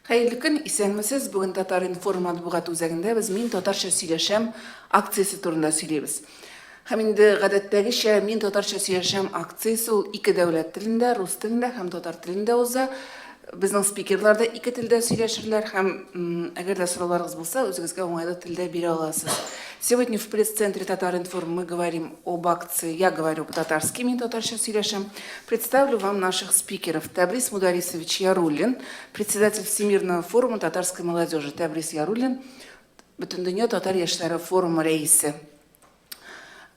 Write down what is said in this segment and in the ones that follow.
Hayırlı gün, isәнмесез, бүгін Татар информ матбугат үзәгендә без «Мин татарча сөйләшәм» акциясе турында сөйләйбез. Һәм инде гадәттәгечә «Мин татарча сөйләшәм» акциясе ул ике дәүләт телендә, рус телендә һәм татар телендә уза. Безнең спикерлар да ике телдә сөйләшерләр һәм әгәр дә сорауларыгыз булса, үзегезгә уңайлы телдә бирә аласыз. Сегодня в пресс-центре Татар-Информ мы говорим об акции «Я говорю по-татарски, Мин татарча сөйләшәм». Представлю вам наших спикеров. Табрис Мударисович Яруллин, председатель Всемирного форума татарской молодежи. Табрис Яруллин, Бөтендөнья татар яшьләре форумы рәисе.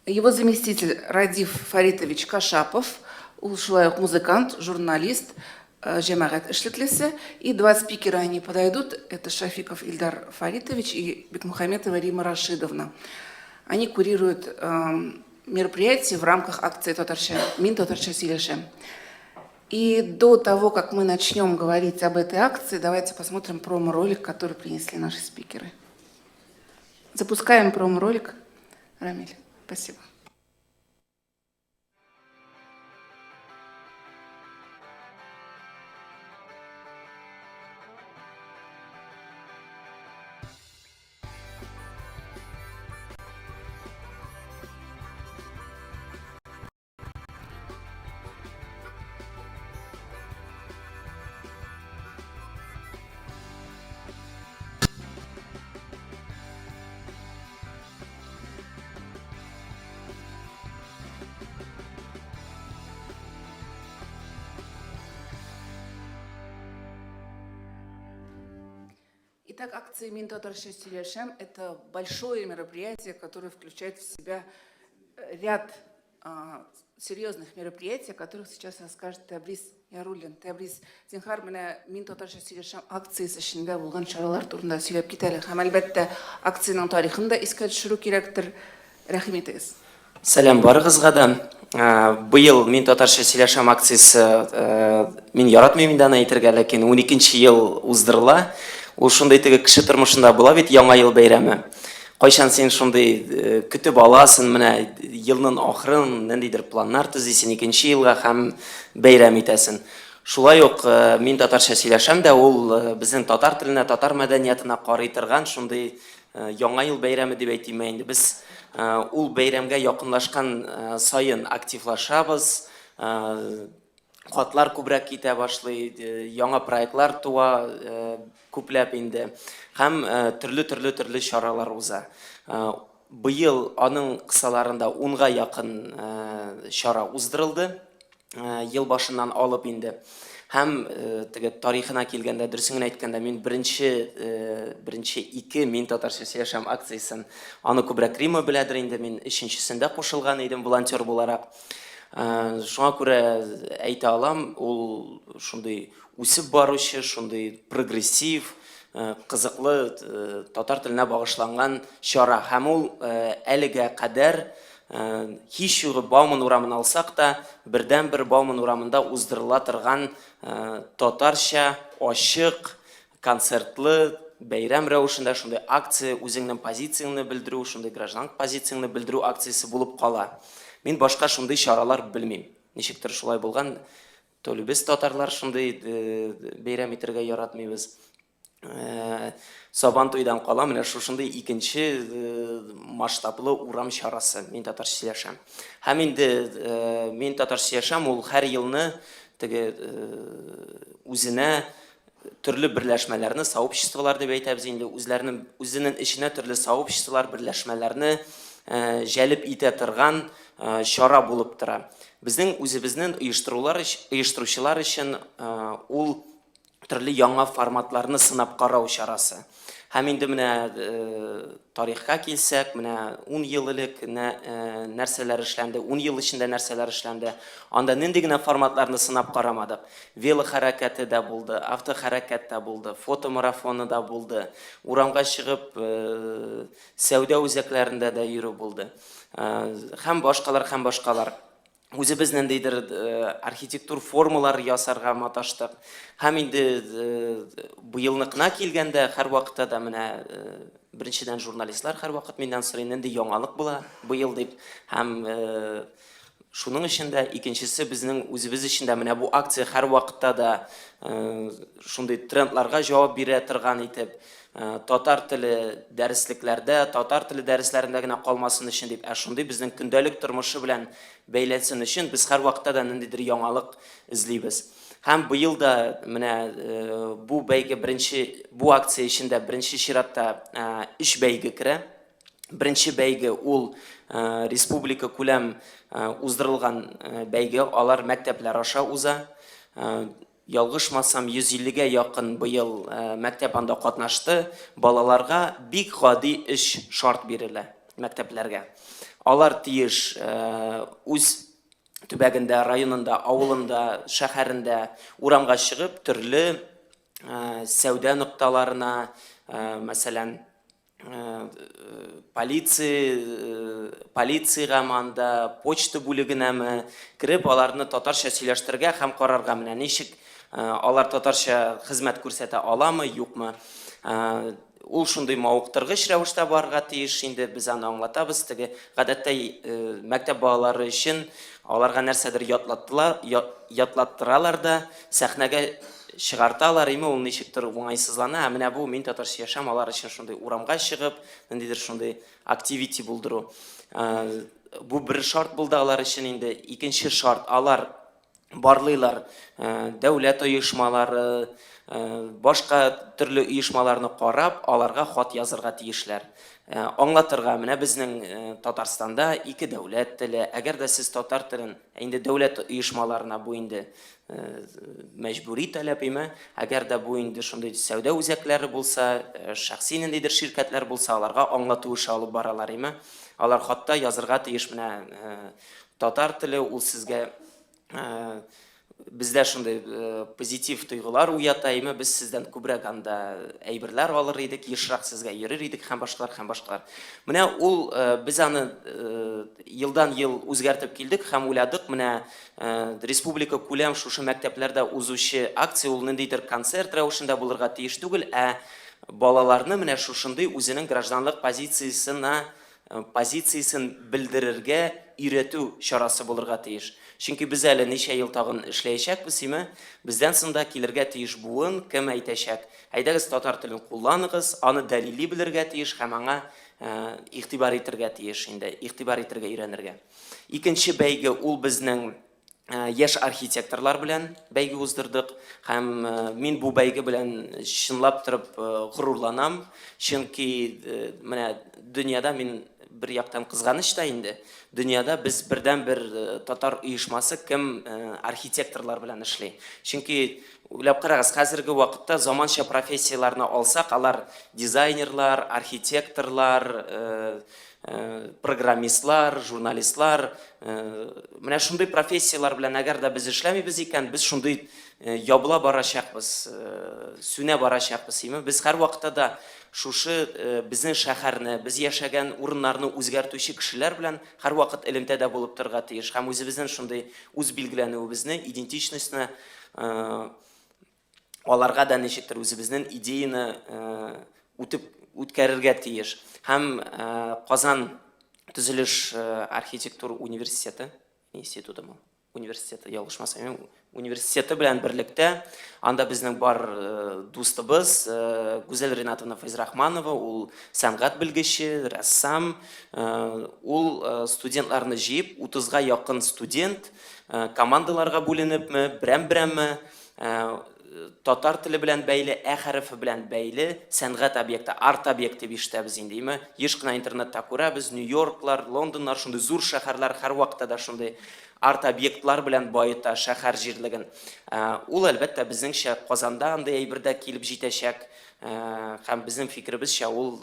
Его заместитель Радиф Фаритович Кашапов, ул шулай ук музыкант, журналист, Жамагат эшлеклесе. И два спикера они подойдут. Это Шафиков Ильдар Фаритович и Бекмухаметова Рима Рашидовна. Они курируют мероприятия в рамках акции «Мин татарча сөйләшәм». И до того, как мы начнем говорить об этой акции, давайте посмотрим промо-ролик, который принесли наши спикеры. Запускаем промо-ролик. Рамиль, спасибо. Итак, акция «Мин татарча сөйләшәм» – это большое мероприятие, которое включает в себя ряд серьезных мероприятий, о которых сейчас расскажет Табрис Яруллин. Табрис, зинһар менә «Мин татарча сөйләшәм» акциясе эчендә булган чаралар турында сөйләп китәләр. Һәм әлбәттә акцияның тарихын да искә төшерү кирәктер. Рәхим итегез. Сәлам барыгызга да. Быел «Мин татарча сөйләшәм» акциясе мин яратмыйм инде аны әйтергә, ләкин 12нче ел уздырыла. Ул шундай теге кеше тормышында була бит яңа ел бәйрәме. Кайчан син шундай көтеп аласың, менә елның ахырын ниндидер планнар төзисең, 2нче елга һәм бәйрәм итәсең. Шулай ук «Мин татарча сөйләшәм» дә ул безнең татар теленә, татар мәдәниятына карый торган шундай яңа ел бәйрәме дип әйтим инде. Без ул бәйрәмгә якынлашкан сайын активлашабыз. Хатлар күбрәк китә башлый, яңа проектлар туа күпләп инде. Һәм төрле чаралар уза. Быел аның кысаларында 10га якын чара уздырылды. Ел башыннан алып инде. Һәм теге тарихына килгәндә, дөресен әйткәндә, мин беренче 2 «Мин татарча сөйләшәм» акциясын аны күбрәк Рима беләдер инде. Мин 3нчесендә кушылган идем волонтер буларак. Шуңа күрә әйтә алам, ул шундый үсеп баручы, шундый прогрессив, кызыклы татар теленә багышланган чара. Һәм ул әлегә кадәр һич югы Бауман урамын алсак та, бердән-бер Бауман урамында уздырыла торган татарча ачык, концертлы бәйрәм рәвешендә шундый акция, үзеңнең позицияңны белдерү, шундый граждан позицияңны белдерү акциясе булып кала. Мин башка шундый чаралар белмим. Ничектер шулай булган, толы без татарлар шундый бәйрәм итәргә яратмыйбыз. Сабан туйдан кала, менә шушындый 2нче масштаблы урам чарасы «Мин татарча сөйләшәм». Һәм инде «Мин татарча сөйләшәм» ул һәр елны теге үзенә төрле берләшмәләрне, сообществолар дип әйтәбез инде, үзенең иченә төрле сообществолар, берләшмәләрне җәлеп итә торган чара булып тора. Безнең үзебезнең оештыручылар өчен ул төрле яңа форматларны сынап карау чарасы. Һәм инде менә тарихка килсәк, менә 10 ел элек нәрсәләр эшләнде, 10 ел эчендә нәрсәләр эшләнде. Анда нинди генә форматларны сынап карамадык. Вело хәрәкәте дә булды, авто хәрәкәт дә булды, фотомарафоны да булды. Урамга чыгып, сәүдә үзәкләрендә дә йөрү булды. Һәм башкалар. Үзебез нендейдер архитектур формалар ясарга маташтык. Һәм инде быелныкына килгәндә һәр вакытта да менә беренчедән журналистлар һәр вакыт миннән сорый, нинди яңалык була быел дип. Һәм Шуның эчендә икенчесе безнең үзебез эчендә менә бу акция һәр вакытта да шундый трендларга җавап бирә торган итеп, татар теле дәреслекләрдә, татар теле дәресләрендә генә калмасын өчен дип, шундый безнең көндәлек тормышы белән бәйләнсен өчен без һәр вакытта да ниндидер яңалык эзлибез. Һәм быел да менә бу бәйге бу акция эчендә беренче чиратта 3 бәйге керә. Беренче бәйге ул республика күләм уздырылган бәйге, алар мәктәпләр аша уза. Ялгышмасам 150-гә якын быел мәктәп анда катнашты. Балаларга бик гади эш шарт бирелә мәктәпләргә. Алар тиеш үз төбәгендә, районында, авылында, шәһәрендә урамга чыгып, төрле сәүдә нокталарына, мәсәлән, полициягә манда, почта бүлегенәме кирип, аларны татарча сөйләштерергә һәм карарга менә ничек алар татарча хезмәт күрсәтә аламы, юкмы. Ул шундый мавыктыргыч рәвештә барырга тиеш, инде без аны аңлатабыз. Теге гадәттә мәктәп балалары өчен аларга нәрсәдер ятлаттыралар да, сәхнәгә чыгарталар, ул ничектер уңайсызлана. Менә бу мин татарча яшәм алар өчен шундый урамга чыгып, ниндидер шундый активити булдыру. Бу бер шарт булды алар өчен инде. Икенче шарт, алар барлыйлар дәүләт оешмалары, башка төрле оешмаларны карап, аларга хат язырга тиешләр. Аңлатырга, менә безнең Татарстанда 2 дәүләт теле, әгәр дә сез татар телен инде дәүләт оешмаларына бу инде мәҗбүри таләп име, әгәр дә бу инде шундый сәүдә үзәкләре булса, шәхси ниндидер ширкәтләр булса, аларга аңлату эше алып баралар име. Алар хатта язырга тиеш, менә татар теле ул сезгә бездә шундый позитив тойгылар уята име, без сездән күбрәк анда әйберләр алыр идек, ешрак сезгә йөрер идек һәм башкалар. Менә ул без аны елдан-ел үзгәртеп килдек һәм уйладык, менә республика күләм шушы мәктәпләрдә узучы акция ул ниндидер концерт рәвешендә булырга тиеш түгел, балаларны менә шушындый үзенең гражданлык позициясын белдерергә өйрәтү чарасы булырга тиеш. Чөнки без әле ничә ел тагын эшләячәкбез, бездән соңда килергә тиеш буын кем әйтәчәк. Әйдәгез татар телен кулланыгыз, аны дәлили белергә тиеш һәм аңа игътибар итәргә тиеш, инде игътибар итәргә өйрәнергә. Икенче бәйге ул безнең яшь архитекторлар белән бәйге уздырдык һәм мин бу бәйге белән чынлап торып горурланам, чөнки менә дөньяда мин бер яктан кызганыч та инде. Дөньяда без бердән-бер татар оешмасы кем архитекторлар белән эшли. Чөнки уйлап карагыз, хәзерге вакытта заманча профессияларны алсак, алар дизайнерлар, архитекторлар, программистлар, журналистлар, менә шундый профессиялар белән әгәр дә без эшләмибез икән, без шундый ябыла барачакбыз, сүнә барачакбыз. Без һәр вакытта да шушы безнең шәһәрне, без яшәгән урыннарны үзгәртүче кешеләр белән һәр вакыт элемтәдә булып торырга тиеш. Һәм үзебезнең шундый үз билгеләнүебезне, идентичностьны аларга да ничектер үзебезнең идеяны үткәрергә тиеш. Һәм Казан төзелеш архитектура университеты, университеты ялгышмасам, университеты белән берлектә анда безнең бар дустыбыз Гүзәл Ринатовна Файзрахманова, ул сәнгать белгече, рәссам, ул студентларны җыеп, 30-га якын студент командаларга бүленепме, берәм-берәмме татар теле белән бәйле, хәрефе белән бәйле сәнгать объекты, арт объекты ишетәбез инде. Еш кына интернетта күрәбез, Нью-Йорклар, Лондоннар, шундый зур шәһәрләр һәр вакытта да шундый арт объектлар белән байыта шәһәр җирлеген. Ул әлбәттә безнеңчә Казанда андый әйбердә килеп җитәчәк. Һәм безнең фикеребезчә ул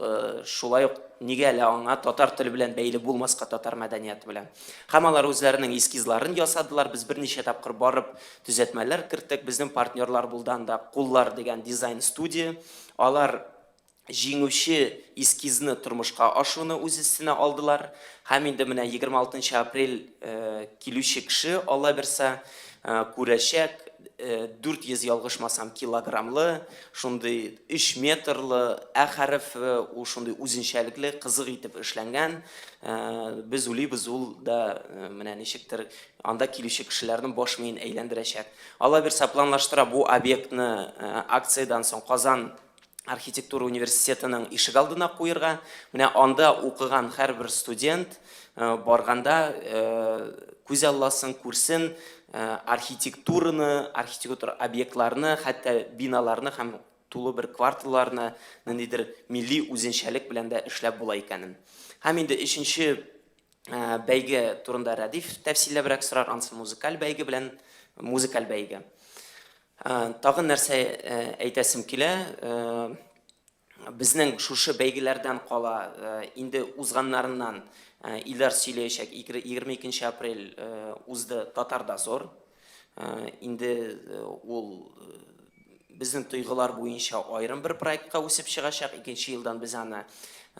шулай ук нигә әле аңа татар теле белән бәйле булмаска, татар мәдәнияте белән. Һәм алар үзләренең эскизларын ясадылар. Biz берничә тапкыр барып төзәтмәләр кертек. Безнең партнерлар булды анда, Куллар дигән дизайн студия. Алар җиңүче эскизны тормышка ашуны үз өстенә алдылар. Һәм инде менә 26 апрель килүче кеше, Алла берсә, күрәшәк 400 ялгышмасам килограммлы, шундый 3 метрлы, хәрефе, ул шундый үзенчәлекле, кызык итеп эшләнгән. Без уйлыйбыз, ул да менә ничектер анда килүче кешеләрнең баш миен әйләндерәчәк. Алла бирсә планлаштыра бу объектны акциядан соң Казан архитектура университетының ишек алдына куерга. Менә анда укыган һәрбер студент барганда күз алласын, күрсен архитектураны, архитектура объектларны, хәтта биналарны һәм тулы бер кварталларны ниндидер милли үзенчәлек белән дә эшләп була икәнен. Һәм инде өченче бәйге турында Рәдиф тәфсилләбрәк сорар, ансы музыкаль бәйге белән музыкаль бәйге. Тагын нәрсә әйтәсем килә, безнең шушы бәйгеләрдән кала инде узганнарыннан Илдар сөйләячәк, 22 апрель узды Татар Дозор. Инде ул безнең тойгылар буенча аерым бер проектка үсеп чыгачак. 2нче елдан без аны,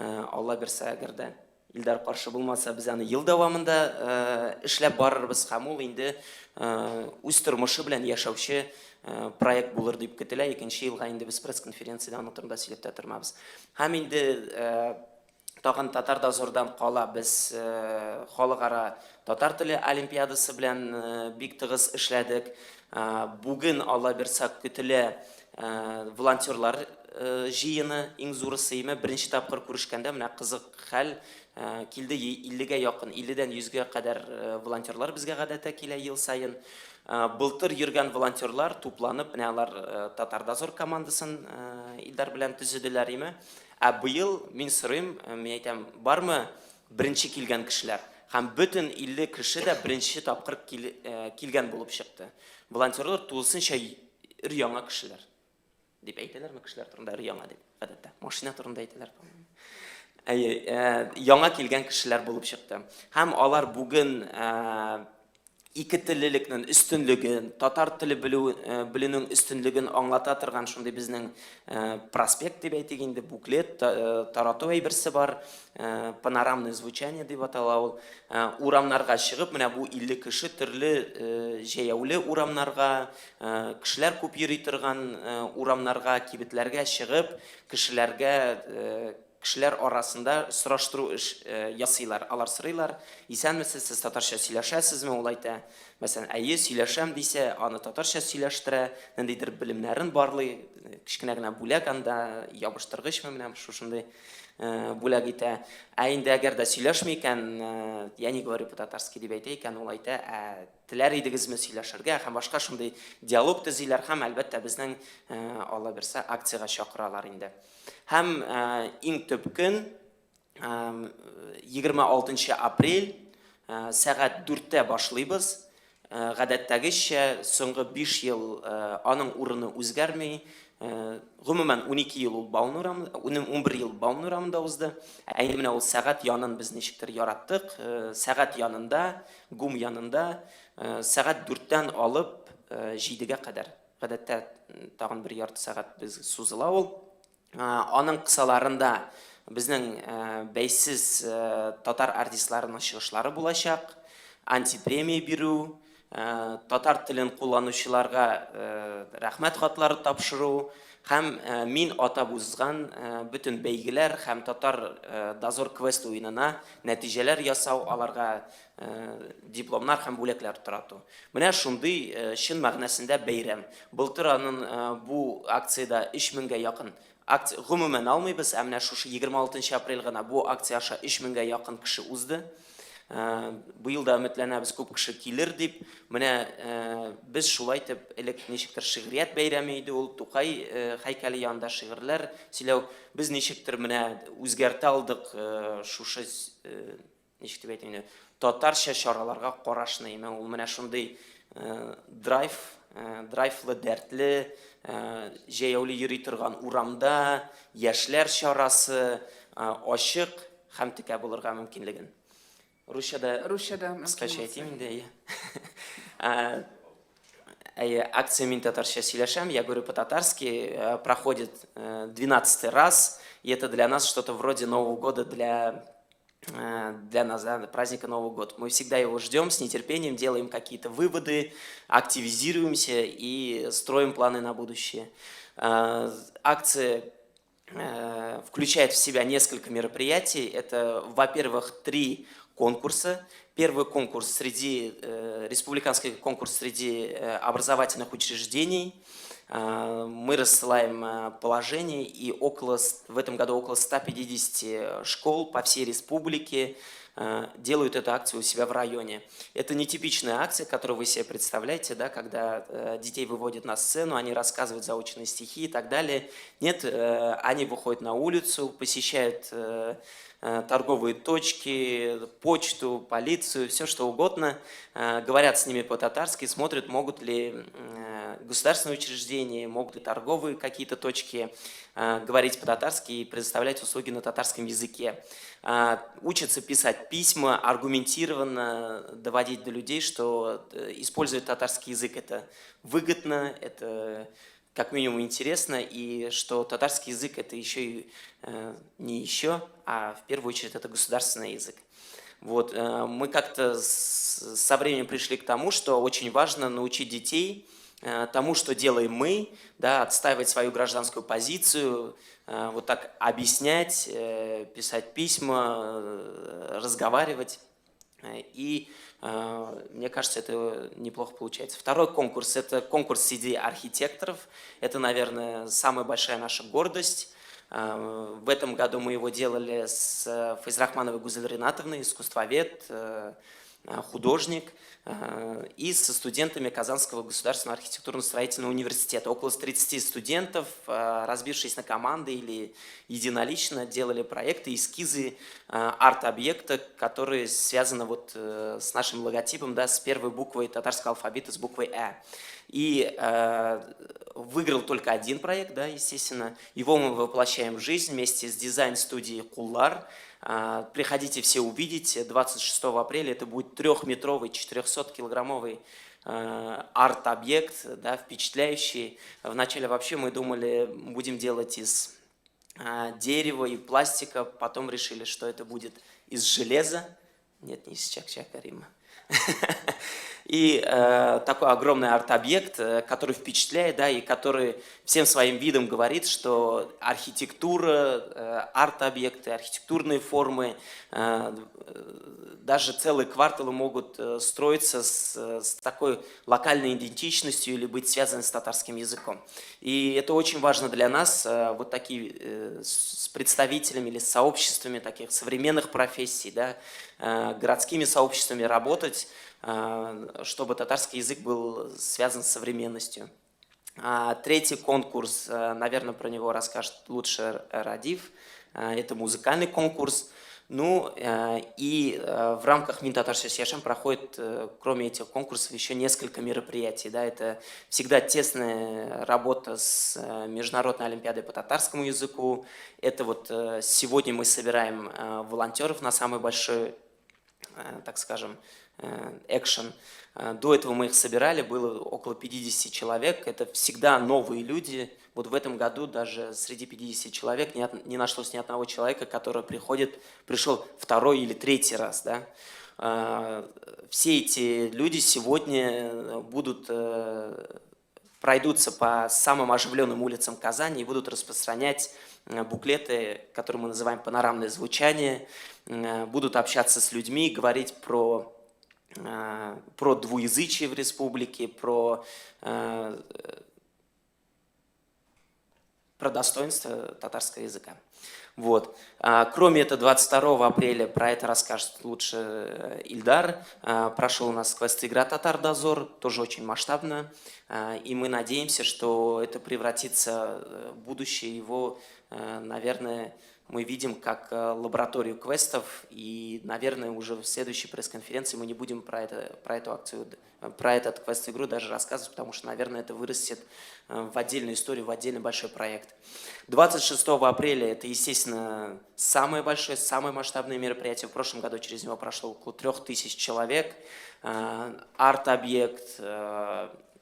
Алла бирсә, әгәр дә Илдар каршы булмаса, без аны ел дәвамында эшләп барырбыз һәм ул инде үз тормышы белән яшәүче проект булыр дип көтелә. 2нче елга инде без пресс-конференцияда аны турында сөйләп тормабыз. Һәм инде тагын Татар Дозордан кала без халыкара татар теле олимпиадасы белән бик тыгыз эшләдек. Бүген Алла бирсә көтелә волонтерлар җыены, иң зурысы име, беренче тапкыр күрешкәндә менә кызык хәл килде. 50гә якын, 50дән 100гә кадәр волонтерлар безгә гадәттә килә ел сайын. Былтыр йөргән волонтерлар тупланып, менә алар Татар Дозор командасын Илдар белән төзеделәр име. Быел мин сорыйм, мин әйтәм, бармы беренче килгән кешеләр? Һәм бөтен 50 кеше дә беренче тапкыр килгән булып чыкты. Волонтерлар тулысынча яңа кешеләр дип әйтәләрме, кешеләр турында яңа дип гадәттә. Машина турында әйтәләр. Яңа килгән кешеләр булып чыкты. Һәм алар бүген ике теллелекнең өстенлеген, татар теле белүнең өстенлеген аңлата торган шундый безнең проспект дип әйтик инде, буклет тарату әйберсе бар, панорамное звучание дип атала ул. Урамнарга чыгып, менә бу 50 кеше төрле җәяүле урамнарга, кешеләр күп йөри торган урамнарга, кибетләргә чыгып, кешеләр арасында сораштыру ясыйлар. Алар сорыйлар: "Исәнмесез, сез татарча сөйләшәсезме?" Ул әйтә. Мәсәлән, "Әйе, сөйләшәм" дисә, аны татарча сөйләштерә, ниндидер белемнәрен барлый, кичкенә генә бүләк анда ябыштыргычмы менә шушындай бүләк итә. Инде әгәр дә сөйләшми икән, я не говорю по-татарски дип әйтә икән, ул әйтә, "Теләр идегезме сөйләшергә?" Һәм башка шундый диалог төзиләр һәм әлбәттә безнең Алла бирсә акциягә чакыралар инде. Һәм иң төп көн 26 апрель сәгать 4-тә башлыйбыз. Гадәттәгечә соңгы 5 ел аның урыны үзгәрми. Гомумән 12 ел ул Баун урамында, 11 ел Баун урамында узды. Инде менә ул сәгать янын без ничектер яраттык. Сәгать янында, гум янында, сәгать 4-тән алып 7гә кадәр. Гадәттә тагын бер ярты сәгать без сузыла ул. Аның кысаларында безнең бәйсез татар артистларының чыгышлары булачак, антипремия бирү, татар телен кулланучыларга рәхмәт хатлары тапшыру һәм мин атап узган бөтен бәйгеләр һәм Татар Дозор квест уенына нәтиҗәләр ясау, аларга дипломнар һәм бүләкләр тарату. Менә шундый чын мәгънәсендә бәйрәм. Былтыр аның бу акциядә 3000гә якын гомумән алмыйбыз, менә шушы 26 апрель гына бу акция аша 3000гә якын кеше узды. Быел да өметләнәбез, күп кеше килер дип. Менә без шулай итеп элек ничектер шигърият бәйрәме иде ул, Тукай һәйкәле янында шигырьләр сөйләү. Без ничектер менә үзгәртә алдык шушы ничек дип әйтим инде, татарча чараларга карашны. Ул менә шундый драйфлы, дәртле, җәяүле йөри торган урамда яшьләр чарасы ачык һәм текә булырга мөмкинлеген. Русчада кыскача әйтим инде. Акция «Мин татарча сөйләшәм», я говорю по-татарски, проходит 12-й раз, и это для нас что-то вроде Нового года для для нас, да, праздника Нового года. Мы всегда его ждем с нетерпением, делаем какие-то выводы, активизируемся и строим планы на будущее. Акция включает в себя несколько мероприятий. Это, во-первых, 3 конкурса. Первый конкурс республиканский конкурс среди образовательных учреждений. Мы рассылаем положение, и в этом году около 150 школ по всей республике делают эту акцию у себя в районе. Это нетипичная акция, которую вы себе представляете, да, когда детей выводят на сцену, они рассказывают заученные стихи и так далее. Нет, они выходят на улицу, посещают торговые точки, почту, полицию, все что угодно, говорят с ними по-татарски, смотрят, могут ли государственные учреждения, могут ли торговые какие-то точки говорить по-татарски и предоставлять услуги на татарском языке. Учатся писать письма, аргументированно доводить до людей, что использовать татарский язык это выгодно, это как минимум интересно, и что татарский язык это еще и не еще, а в первую очередь это государственный язык. Вот, мы как-то со временем пришли к тому, что очень важно научить детей тому, что делаем мы, да, отстаивать свою гражданскую позицию, вот так объяснять, писать письма, разговаривать. И мне кажется, это неплохо получается. Второй конкурс – это конкурс среди архитекторов. Это, наверное, самая большая наша гордость. В этом году мы его делали с Файзрахмановой Гузель Ринатовной, искусствовед, художник, и со студентами Казанского государственного архитектурно-строительного университета. Около 30 студентов, разбившись на команды или единолично, делали проекты, эскизы арт-объекта, которые связаны вот с нашим логотипом, да, с первой буквой татарского алфавита, с буквой «Э». И выиграл только один проект, да, естественно. Его мы воплощаем в жизнь вместе с дизайн-студией «Куллар». Приходите все увидеть. 26 апреля это будет 3-метровый, 400-килограммовый арт-объект, да, впечатляющий. Вначале вообще мы думали, будем делать из дерева и пластика. Потом решили, что это будет из железа. Нет, не из Чак-Чак-Карима. И такой огромный арт-объект, который впечатляет, да, и который всем своим видом говорит, что архитектура, арт-объекты, архитектурные формы, даже целые кварталы могут строиться с такой локальной идентичностью или быть связаны с татарским языком. И это очень важно для нас, вот такие с представителями или с сообществами таких современных профессий, да, городскими сообществами работать, чтобы татарский язык был связан с современностью. Третий конкурс, наверное, про него расскажет лучше Радив. Это музыкальный конкурс. Ну и в рамках Минтатарша Сиашем проходит, кроме этих конкурсов, еще несколько мероприятий. Да, это всегда тесная работа с Международной олимпиадой по татарскому языку. Это вот сегодня мы собираем волонтеров на самый большой, так скажем, экшен. До этого мы их собирали, было около 50 человек. Это всегда новые люди. Вот в этом году даже среди 50 человек не нашлось ни одного человека, который пришел второй или третий раз. Да? Все эти люди сегодня пройдутся по самым оживленным улицам Казани и будут распространять буклеты, которые мы называем панорамное звучание, будут общаться с людьми, говорить про двуязычие в республике, про достоинство татарского языка. Вот. Кроме этого, 22 апреля про это расскажет лучше Ильдар. Прошел у нас квест-игра «Татар-дозор», тоже очень масштабно. И мы надеемся, что это превратится в будущее его, наверное, мы видим как лабораторию квестов, и, наверное, уже в следующей пресс-конференции мы не будем про эту акцию, про этот квест-игру даже рассказывать, потому что, наверное, это вырастет в отдельную историю, в отдельный большой проект. 26 апреля это, естественно, самое большое, самое масштабное мероприятие. В прошлом году через него прошло около 3000 человек. Арт-объект,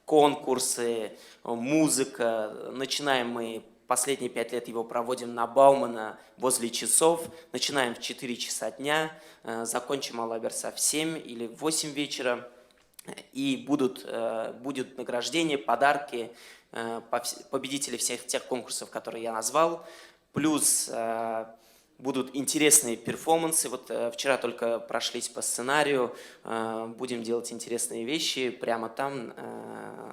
конкурсы, музыка. Начинаем мы последние 5 лет его проводим на Баумана возле часов. Начинаем в 4 часа дня, закончим Аллах берса в 7 или в 8 вечера. И будет награждение, подарки, победители всех тех конкурсов, которые я назвал. Плюс будут интересные перформансы. Вот вчера только прошлись по сценарию. Будем делать интересные вещи прямо там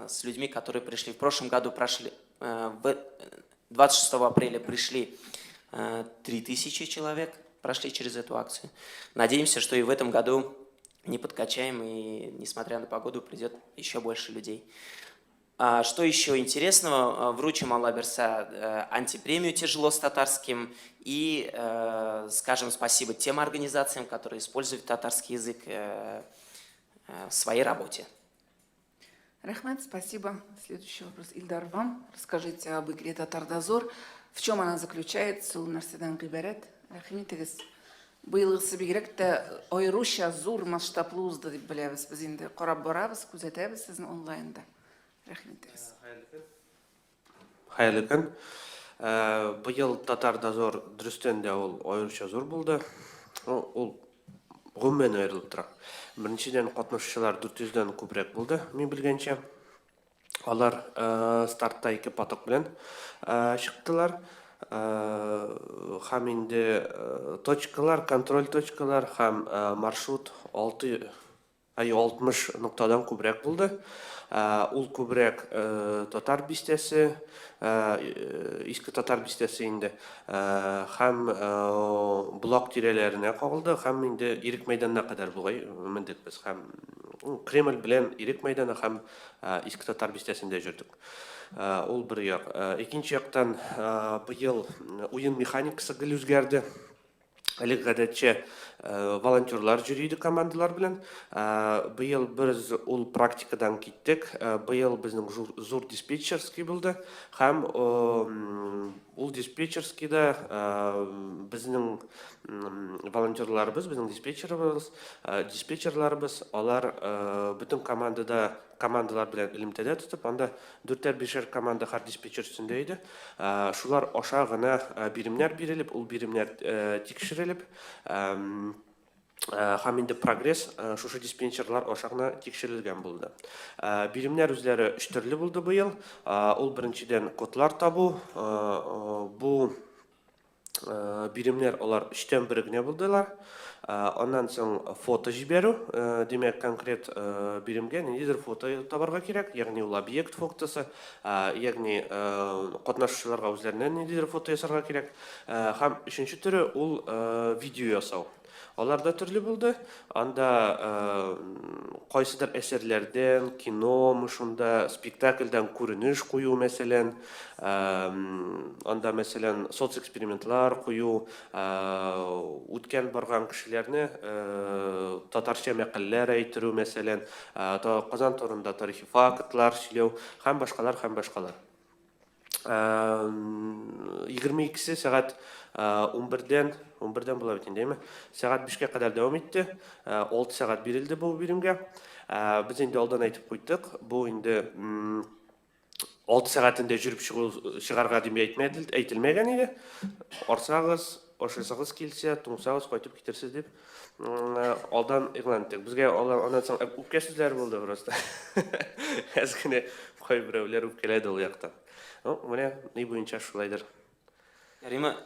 с людьми, которые пришли. В прошлом году 26 апреля пришли 3000 человек, прошли через эту акцию. Надеемся, что и в этом году не подкачаем, и, несмотря на погоду, придет еще больше людей. Что еще интересного? Вручим Аллах берса антипремию «Тяжело с татарским» и скажем спасибо тем организациям, которые используют татарский язык в своей работе. Рахмет, спасибо. Следующий вопрос. Ильдар, вам расскажите об игре «Татар-дозор». В чем она заключается? У Нарседан Гиберет. Рахметегіз. Быйылғысы бигерәк тә айрыша зур масштаблы узды дип беләбез. Без инде карап барабыз, күзәтәбез сезне онлайнда. Рахметегез. Хайырлы көн. Быйыл Татар-дозор дөрестән дә ул айрыша зур булды. Ул гомумән аерылып тора. Беренчедән катнашучылар 400-дән күбрәк булды, мин белгәнчә. Алар стартта 2 поток белән чыктылар. Һәм инде точкалар, контроль точкалар һәм маршрут 60 ноктадан күбрәк булды. Ул күбрәк татар бистәсе, иске татар бистәсе инде һәм блок тирәләренә кагылды, һәм инде Ирек мәйданына кадәр булгай мендек без һәм Кремль белән Ирек мәйданы һәм иске татар бистәсендә җөрдек. Ул бер як. Икенче яктан быел уен механикасы гел үзгәрде. Әлеге гадәтчә волонтерлар йөри командалар белән. Быел без ул практикадан киттек. Быел безнең зур диспетчерский булды. Һәм ул диспетчерскийда безнең волонтерларыбыз, безнең диспетчерларыбыз, алар бөтен командалар белән элемтәдә тотып, анда 4-5 команда һәр диспетчер өстендә иде. Шулар аша гына биремнәр бирелеп, ул биремнәр тикшерелеп, һәм инде прогресс шушы диспетчерлар аша гына тикшерелгән булды. Биремнәр үзләре 3 төрле булды быел. Ул беренчедән кодлар табу, бу биремнәр алар 3тән 1 генә булдылар. Аннан соң фото җибәрү, демәк конкрет биремгә ниндидер фото табарга кирәк, ягъни ул объект фотосы, ягъни катнашучыларга үзләреннән ниндидер фото ясарга кирәк. Һәм өченче төре ул видео ясау. Алар да төрле булды. Анда кайсыдыр әсәрләрдән, кино, шунда спектакльдән күренеш кую мәсәлән, анда мәсәлән соцэкспериментлар кую, үткән барган кешеләрне татарча мәкаләләр әйттерү мәсәлән, Казан турында тарихи фактлар сөйләү һәм башкалар. 22 сәгать 11-дән була бит инде, сәгать 5-кә кадәр дәвам итте. 6 сәгать бирелде бу биремгә. Без инде алдан әйтеп куйдык, бу инде 6 сәгатендә жүрүп чыгарга дип әйтелмәгән иде. Арсагыз, ашасагыз килсә, туңсагыз кайтып китерсез дип алдан игълан иттек. Безгә аннан соң үпкә сүзләре булды просто. Әзгенә кай берәүләр үпкәләде ул яктан. Менә ни буенча шулайдыр. Рима,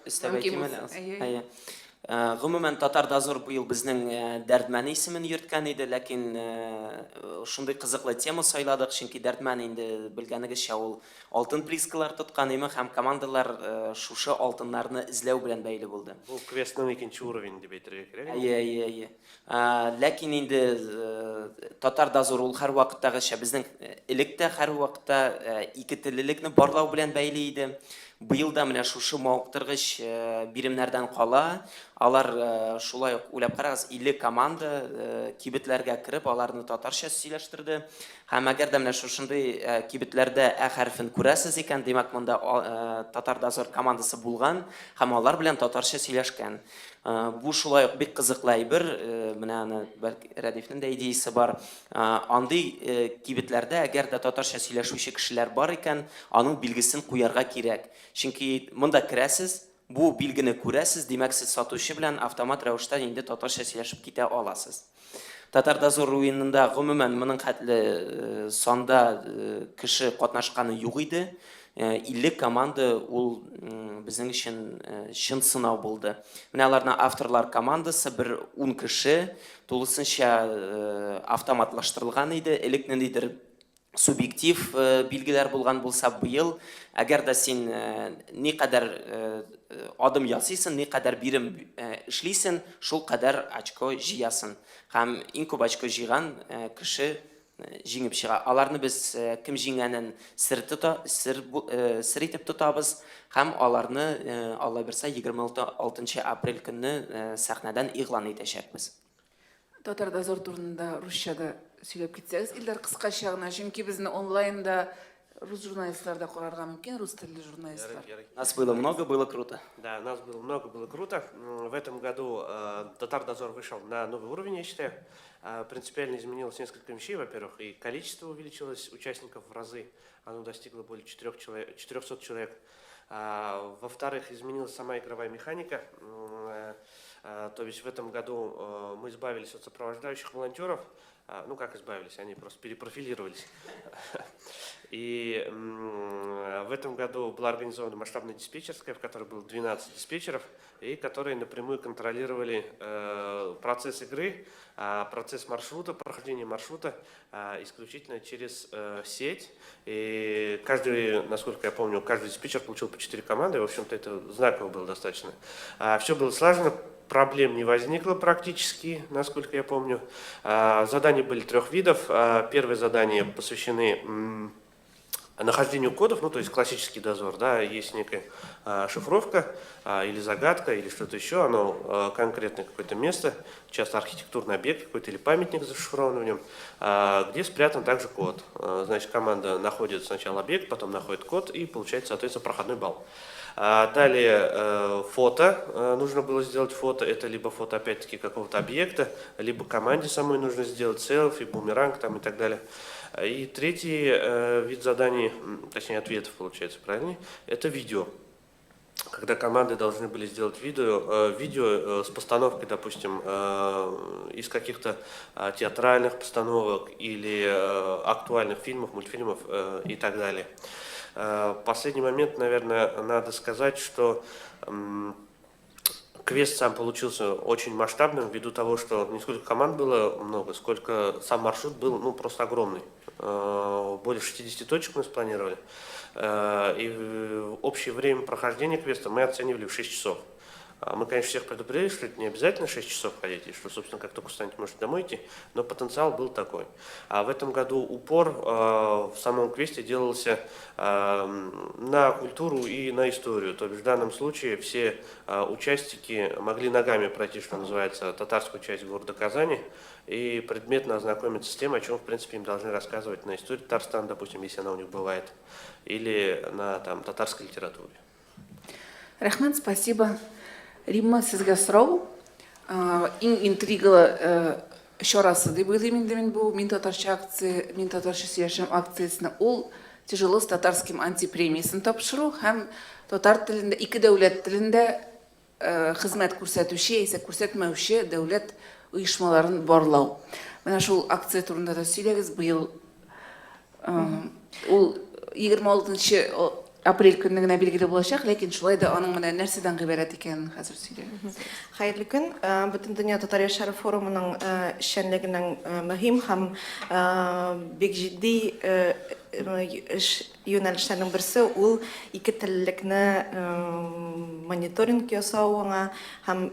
Гомумән Татар-дозор быел безнең Дәрдмән исемен йөрткән иде, ләкин шундый кызыклы тема сайладык, чөнки Дәрдмән инде белгәнегезчә ул алтын призкалар тоткан име һәм командалар шушы алтыннарны эзләү белән бәйле булды. Бу квестның 2нче уровень дип әйтергә кирәк. Ләкин инде Татар-дозор ул һәр вакыттагыча безнең электә һәр вакытта 2 теллелекне барлау белән бәйле иде. Быел да менә шушы мавыктыргыч биремнәрдән кала. Алар шулай ук уйлап карагыз, 50 команда кибетләргә кирип, аларны татарча сөйләп сөйләштерде. Һәм әгәр дә менә шушындый кибетләрдә ә хәрфен күрәсез икән, димәк монда татар дозор командасы булган һәм алар белән татарча сөйләшкән. Бу шулай ук бик кызыклы әйбер, менә аны бәлки Рәдифнең дә идеясе бар. Андый кибетләрдә әгәр дә татарча сөйләшүче кешеләр бар икән, аның билгесен куярга кирәк. Чөнки монда керәсез, бу билгене күрәсез, димәк сез сатучы белән автомат рәвештә инде татарча сөйләшеп китә аласыз. Татар дозор уенында гомумән моның хәтле санда кеше катнашканы юк иде. 50 команда ул безнең өчен чын сынау булды. Менә аларның авторлар командасы бер 10 кеше, тулысынча автоматлаштырылган иде. Элек ниндидер субъектив билгеләр булган булса, быел әгәр дә син никадәр адым ясыйсың, никадәр бирем эшлисең, шул кадәр очко җыясың. Һәм иң күп очко җыйган кеше җиңеп чыга. Аларны без кем җиңгәнен сер итеп тотабыз һәм аларны Алла берсә 26 апрель көнне сәхнәдән игълан итәчәкбез. Татар дозор турында русчада сөйләп китсәгез, Илдар, кыскача гына, чөнки безне онлайнда рус журналистлар да карарга мөмкин, рус телле журналистлар. Нас было много, было круто. Да, нас было много, было круто. В этом году Татар дозор вышел на новый уровень, я считаю. Принципиально изменилось несколько вещей. Во-первых, и количество увеличилось участников в разы. Оно достигло более 400 человек. Во-вторых, изменилась сама игровая механика. То есть в этом году мы избавились от сопровождающих волонтеров. Ну, как избавились, они просто перепрофилировались. И в этом году была организована масштабная диспетчерская, в которой было 12 диспетчеров, и которые напрямую контролировали процесс игры, процесс маршрута, прохождение маршрута исключительно через сеть. И каждый, насколько я помню, каждый диспетчер получил по 4 команды, в общем-то это знаково было достаточно. Все было слажено. Проблем не возникло практически, насколько я помню. Задания были 3 видов. Первые задания посвящены нахождению кодов, ну то есть классический дозор, да, есть некая шифровка или загадка или что-то еще, оно конкретное какое-то место, часто архитектурный объект какой-то или памятник зашифрован в нем, где спрятан также код. Значит, команда находит сначала объект, потом находит код и получает, соответственно, проходной балл. Далее фото, нужно было сделать фото, это либо фото опять-таки какого-то объекта, либо команде самой нужно сделать селфи, бумеранг там и так далее. И третий вид заданий, точнее ответов получается правильнее, это видео. Когда команды должны были сделать видео с постановкой, допустим, из каких-то театральных постановок или актуальных фильмов, мультфильмов и так далее. Последний момент, наверное, надо сказать, что квест сам получился очень масштабным, ввиду того, что не сколько команд было много, сколько сам маршрут был, ну, просто огромный. Более 60 точек мы спланировали. И общее время прохождения квеста мы оценивали в 6 часов. Мы, конечно, всех предупредили, что это не обязательно 6 часов ходить, и что, собственно, как только устанете, можете домой идти, но потенциал был такой. А в этом году упор в самом квесте делался на культуру и на историю. То есть в данном случае все участники могли ногами пройти, что называется, татарскую часть города Казани, и предметно ознакомиться с тем, о чем, в принципе, им должны рассказывать на истории Татарстана, допустим, если она у них бывает, или на там, татарской литературе. Рахмет, спасибо. Римма, сезгә сорау. Иң интригалы чарасы дип уйлыйм инде мин бу Мин татарча сөйләшәм акциясенә. Ул тяжело с татарским антипремиясын тапшыру һәм татар телендә, ике дәүләт телендә хезмәт күрсәтүче яисә күрсәтмәүче дәүләт оешмаларын барлау. Менә шул акция турында да сөйләгез. Быел ул 26 апрель көнне генә билгеле булачак, ләкин шулай да аның менә нәрсәдән гыйбарәт икәнен хәзер сөйләгез. Хәерле көн. Бөтен дөнья татар яшьләре форумының эшчәнлегенең мөһим һәм бик җитди юнәлешләрнең берсе ул ике теллекне мониторинг ясау һәм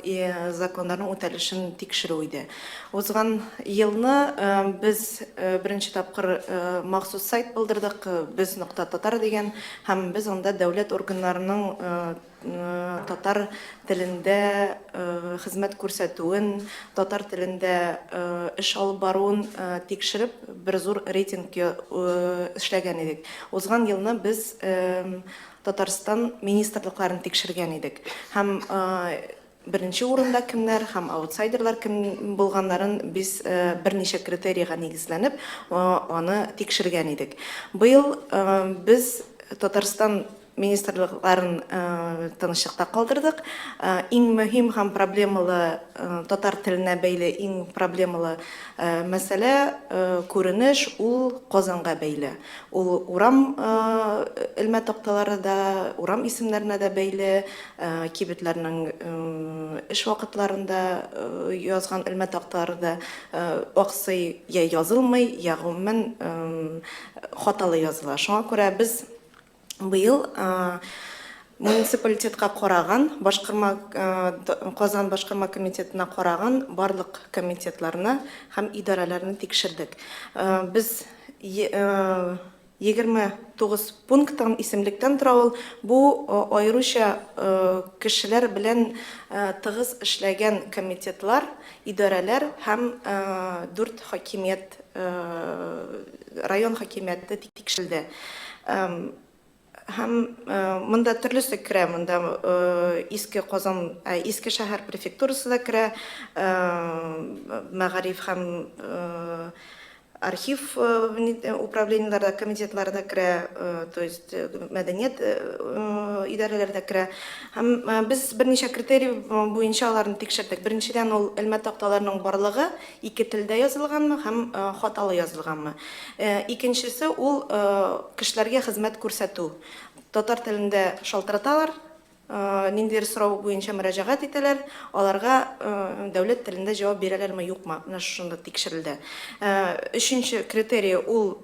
законнарның үтәлешен тикшерү иде. Узган елны без беренче тапкыр махсус сайт булдырдык, без.татар дигән, һәм без анда дәүләт органнарының татар телендә хезмәт күрсәтүен, татар телендә эш алып баруын тикшереп, бер зур рейтинг эшләгән идек. Узган елны без Татарстан министрлыкларын тикшергән идек. Һәм беренче урында кемнәр һәм аутсайдерлар кем булганнарын без берничә критерийга нигезләнеп, аны тикшергән идек. Быел без Татарстан министрлыкларын тынычлыкта калдырдык. Иң мөһим һәм проблемалы татар теленә бәйле иң проблемалы мәсьәлә күренеш ул Казанга бәйле. Ул урам элмә такталары да, урам исемнәренә дә бәйле, кибетләрнең эш вакытларында язган элмә такталары да аксый я язылмый, я гомумән хаталы языла. Шуңа күрә без быел муниципалитетка караган, Казан башкарма комитетына караган барлык комитетларны һәм идарәләрне тикшердек. Без 29 пункттан исемлектән тора ул. Бу аеруча кешеләр белән тыгыз эшләгән комитетлар, идарәләр һәм 4 хакимият, район хакимияте тикшерелде. Һәм монда төрлесе керә, монда иске Казан, иске шәһәр префектурасы да керә, мәгариф һәм архив управлениеләрдә, комитетларда керә, то есть мәдәният идарәләрдә керә. Һәм без берничә критерий буенча аларны тикшердек. Беренчедән ул элмә такталарының барлыгы ике телдә язылганмы һәм хаталы язылганмы. Икенчесе ул кешеләргә хезмәт күрсәтү. Татар телендә шалтыраталар, ниндидер сорау буенча мөрәҗәгать итәләр, аларга дәүләт телендә җавап бирәләрме, юкмы, менә шунда тикшерелде. Өченче критерий ул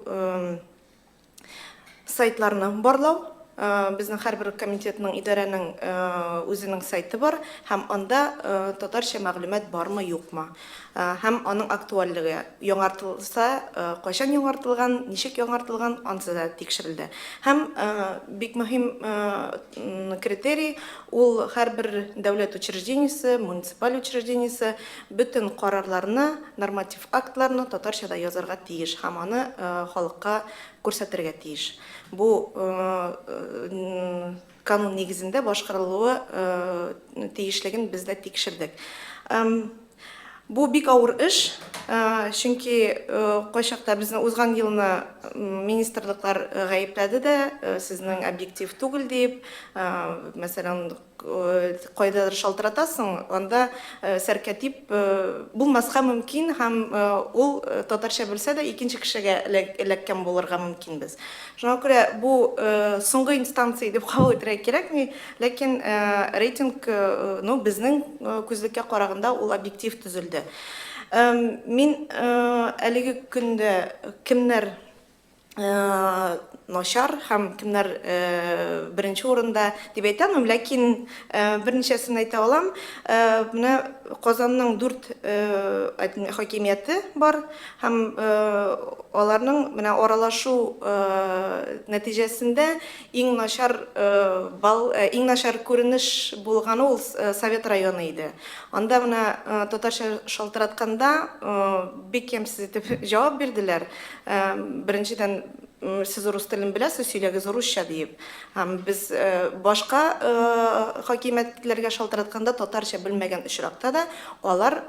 сайтларны барлау. Безнең һәрбер комитетның, идарәнең үзенең сайты бар, һәм анда татарча мәгълүмат бармы, юкмы. Һәм аның актуальлыгы, яңартылса, кайчан яңартылган, ничек яңартылган, ансы да тикшерелде. Һәм бик мөһим критерий ул һәрбер дәүләт учреждениесе, муниципаль учреждениесе бөтен карарларны, норматив актларны татарчада язарга тиеш һәм аны халыкка күрсәтергә тиеш. Бу канун нигезендә башкарылуы тиешлеген без дә тикшердек. Бу бик авыр эш, чөнки кайчакта безне узган елны министрлыклар гаепләде дә, сезнең объектив түгел дип, мәсәлән, кайдадыр шалтыратасың, анда сәркәтип булмаска мөмкин һәм ул татарча белсә дә икенче кешегә эләккән булырга мөмкин без. Шуңа күрә бу соңгы инстанция дип кабул итәргә кирәкми, ләкин рейтинг безнең күзлеккә караганда ул объектив төзелде. Мин әлеге көндә кемнәр начар һәм кемнәр беренче урында дип әйтәм, ләкин берничәсен әйтә алам. Менә Казанның 4 хакимияте бар һәм аларның менә аралашу нәтиҗәсендә иң начар күренеш булганы ул Совет районы иде. Анда менә татарча шалтыратканда бик ямьсез итеп җавап бирделәр. Беренчедән сез рус телен беләсез, сөйләгез русча дип. Һәм без башка хакимиятләргә шалтыратканда татарча белмәгән очракта да алар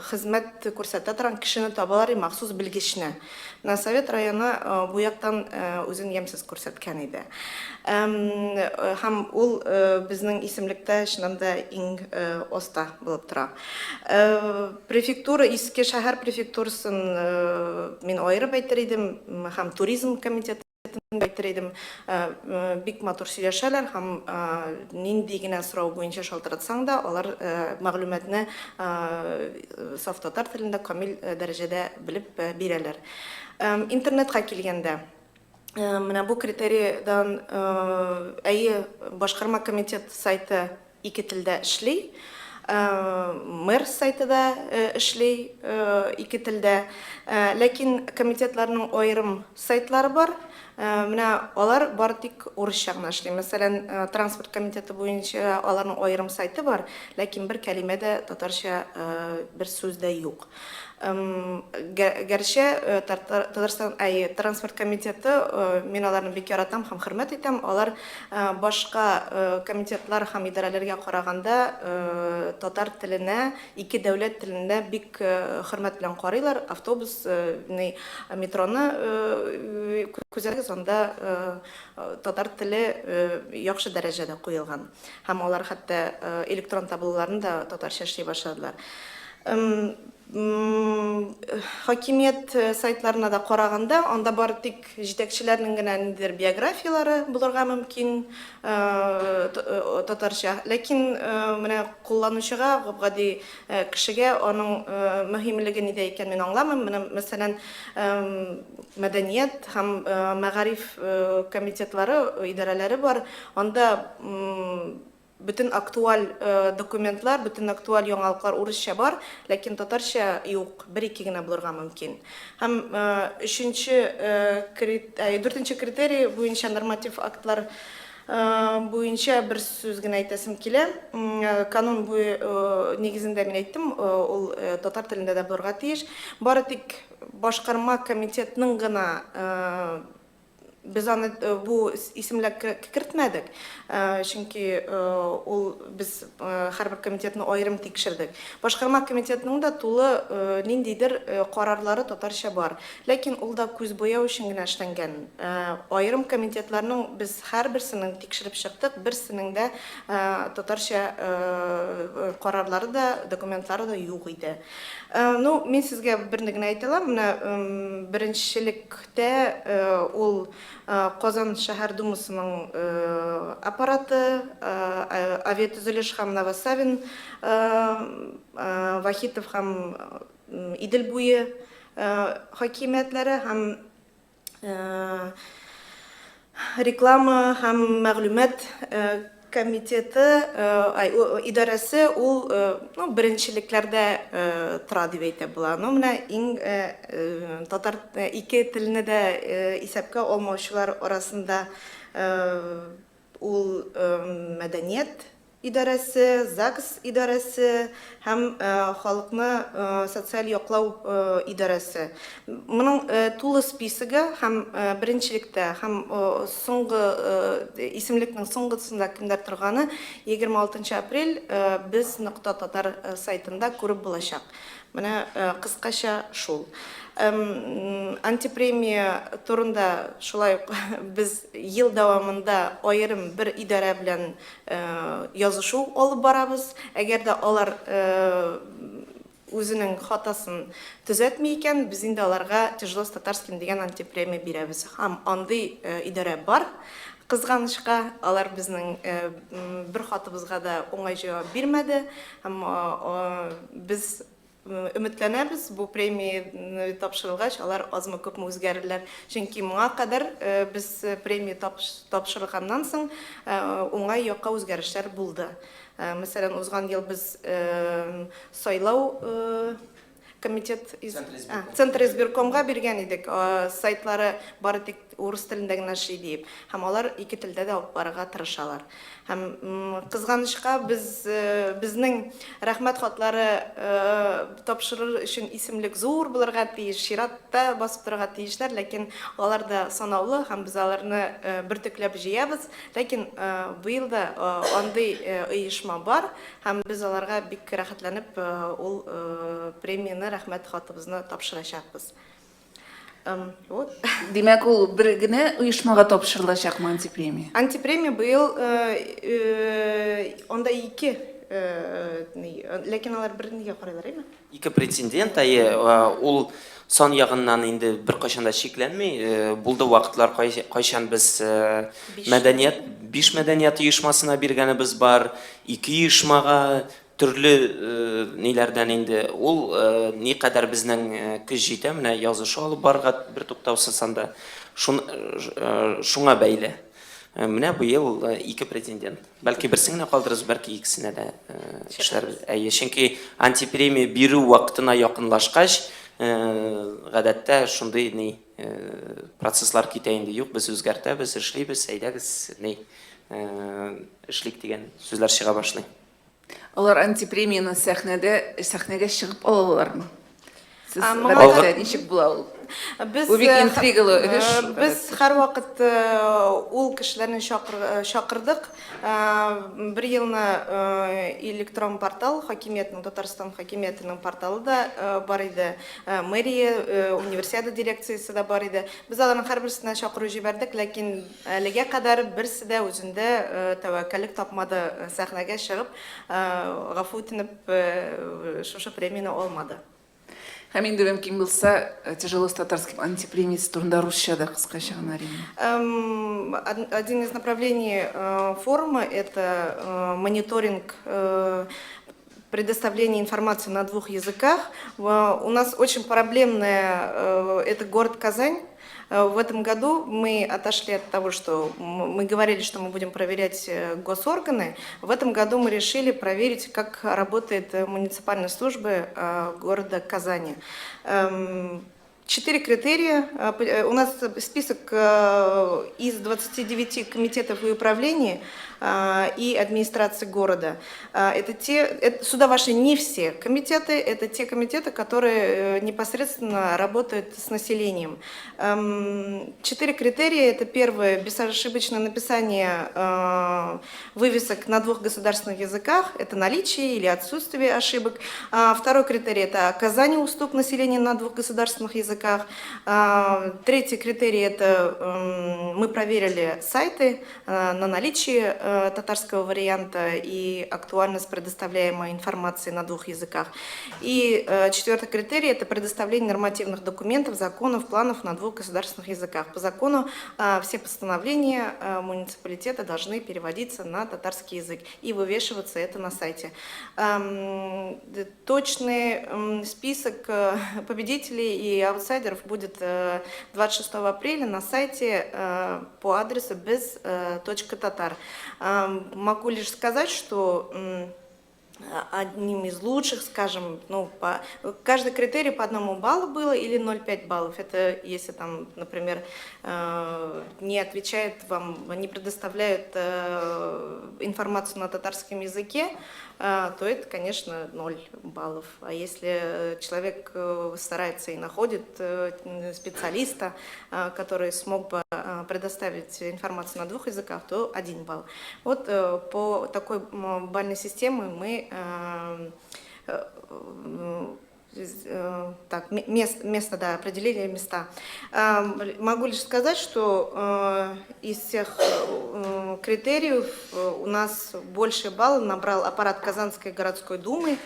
хезмәт күрсәтә торган кешене табалар, махсус белгечне. Совет районы бу яктан үзен ямьсез күрсәткән иде. Һәм ул безнең исемлектә чынында иң оста булып тора. Префектура, иске шәһәр префектурасын мин аерып әйтер идем, һәм туризм комитеты әйтер идем. Бик матур сөйләшәләр һәм нинди генә сорау буенча шалтыратсаң да, алар мәгълүматны саф татар телендә камил дәрәҗәдә белеп бирәләр. Интернетка килгәндә, менә бу критерийдан башкарма комитет сайты ике телдә эшли. Мэр сайты да эшлей ике телдә. Ләкин комитетларның аерым сайтлары бар. Менә алар бары тик урысча гына эшли. Мәсәлән, транспорт комитеты буенча аларның аерым сайты бар, ләкин бер кәлимә дә татарча бер сүз дә юк. Гәрчә Татарстан транспорт комитеты мин аларны бик яратам һәм хөрмәт итәм. Алар башка комитетлар һәм идарәләргә караганда татар теленә, ике дәүләт теленә бик хөрмәт белән карыйлар. Автобус, метроны күзәтегез, анда татар теле яхшы дәрәҗәдә куелган. Һәм алар хәтта электрон табуларны да татарча эшли башладылар. Хакимият сайтларына да караганда, анда бары тик җитәкчеләрнең генә ниндидер биографиялары булырга мөмкин татарча. Ләкин менә кулланучыга, гади кешегә аның мөһимлеге нидә икәнен мин аңламыйм. Менә мәсәлән, мәдәният һәм мәгариф комитетлары, идарәләре бар. Анда bütün актуаль документлар, bütün актуаль яңалыклар урысча бар, ләкин татарча юк, бер-ике генә булырга мөмкин. Һәм дүртенче критерий буенча норматив актлар буенча бер сүз генә әйтәсем килә. Канун бу нигезендә мин әйттем, ул татар телендә дә булырга тиеш. Бары тик башкарма комитетның гына biz аны бу исемлек кертмәдек, чөнки ул без һәрбер комитетны аерым тикшердек. Башкарма комитетның да тулы ниндидер карарлары татарча бар. Ләкин ул да күз буяу өчен генә эшләнгән. Аерым комитетларның без һәрберсенең тикшереп чыктык, берсенең дә татарча карарлары да, документлары да юк иде. Мин сезгә берне генә әйтә алам. Менә беренчелектә ул Казан шәһәр думасының аппараты, авиатөзелеш һәм Новосавин, Вахитов һәм Идел буе хакимиятләре һәм реклама һәм мәгълүмат комитеты, идарәсе, ул беренчелекләрдә тора дип әйтә була. Менә иң татар ике телене дә исәпкә алмаучылар арасында ул мәдәният идарәсе, ЗАГС идарәсе һәм халыкны социаль яклау идарәсе. Моның тулы списогы һәм беренчелектә һәм соңгы исемлекнең соңгысында кемдер торганы 26 апрель без .татар сайтында күреп булачак. Менә кыскача шул. Антипремия турында шулай без ел дәвамында аерым бер идарә белән язышу алып барабыз. Әгәр дә алар үзенең хатасын төзәтми икән, без инде аларга Тяжелость Татарским дигән антипремия бирәбез. Һәм андый идарә бар. Кызганычка, алар безнең бер хатыбызга да уңай җавап бирмәде. Һәм без өметләнәбез, бу премия тапшырылгач, алар азмы-күпме үзгәрерләр. Чөнки моңа кадәр без премия тапшырылганнан соң уңай якка үзгәрешләр булды. Мәсәлән, узган ел без сайлау комитет Центр избиркомга биргән идек, сайтлары бары тик урыс телендә генә эшли дип. Һәм алар ике телдә дә алып барырга тырышалар. Һәм кызганычка безнең рәхмәт хатлары тапшырыр өчен исемлек зур булырга тиеш, чиратта басып торырга тиешләр, ләкин алар да санаулы һәм без аларны бертөкләп җыябыз. Ләкин бу елда андый оешма бар һәм без аларга бик рәхәтләнеп ул премияны, рәхмәт хатыбызны тапшырачакбыз. Димәк, ул бер генә оешмага тапшырылачакмы антипремия? Антипремия быел анда ике, ләкин алар бернигә карыйлар, әйме? Ике претендент, ул сан ягыннан инде бер кайчанда шикләнми, булды вакытлар кайчан без мәдәният, 5 мәдәният оешмасына биргәнебез бар, 2 оешмага төрле ниләрдән инде. Ул никадәр безнең көч җитә, менә язышу алып барга бер туктаусыз анда шуңа бәйле. Менә быел ике претендент. Бәлки берсен генә калдырырбыз, бәлки икесенә дә эшләрбез. Чөнки антипремия бирү вакытына якынлашкач, гадәттә шундый процесслар китә инде. Юк, без үзгәртәбез, эшлибез, әйдәгез, эшлик дигән сүзләр чыга башлый. Алар антипремияны сәхнәгә чыгып алалармы? Сез Моңа гадәттә ничек була ул? Без Бу бик интригалы эш. Без һәрвакыт ул кешеләрне чакырдык. Бер елны электрон портал хакимиятның, Татарстан хакимиятының порталы да бар иде. Мэрия, универсиада дирекциясе да бар иде. Без аларның һәрберсенә чакыру җибәрдек, ләкин әлегә кадәр берсе дә үзендә тәвәккәллек тапмады, сәхнәгә чыгып, гафу үтенеп шушы премияны алмады. Һәм инде мөмкин булса, тяжело с татарским антипремиясы турында русча да кыскача гына әрине. Один из направлений форума – это мониторинг предоставления информации на двух языках. У нас очень проблемная – это город Казань. В этом году мы отошли от того, что мы говорили, что мы будем проверять госорганы. В этом году мы решили проверить, как работает муниципальная служба города Казани. 4 критерия. У нас список из 29 комитетов и управлений и администрации города. Сюда вошли не все комитеты, это те комитеты, которые непосредственно работают с населением. 4 критерия. Это первое – безошибочное написание вывесок на двух государственных языках. Это наличие или отсутствие ошибок. Второй критерий – это оказание услуг населению на двух государственных языках. Третий критерий – это мы проверили сайты на наличие татарского варианта и актуальность предоставляемой информации на двух языках. И четвертый критерий – это предоставление нормативных документов, законов, планов на двух государственных языках. По закону все постановления муниципалитета должны переводиться на татарский язык и вывешиваться это на сайте. Точный список победителей и аутсайдеров будет 26 апреля на сайте по адресу bez.tatar. Могу лишь сказать, что одним из лучших, скажем, каждый критерий по 1 баллу было или 0,5 баллов. Это если там, например, не отвечает вам, не предоставляют информацию на татарском языке, то это, конечно, 0 баллов. А если человек старается и находит специалиста, который смог бы предоставить информацию на 2 языках, то 1 балл. Вот по такой бальной системе мы определили места. Могу лишь сказать, что из всех критериев у нас больше баллов набрал аппарат Казанской городской думы,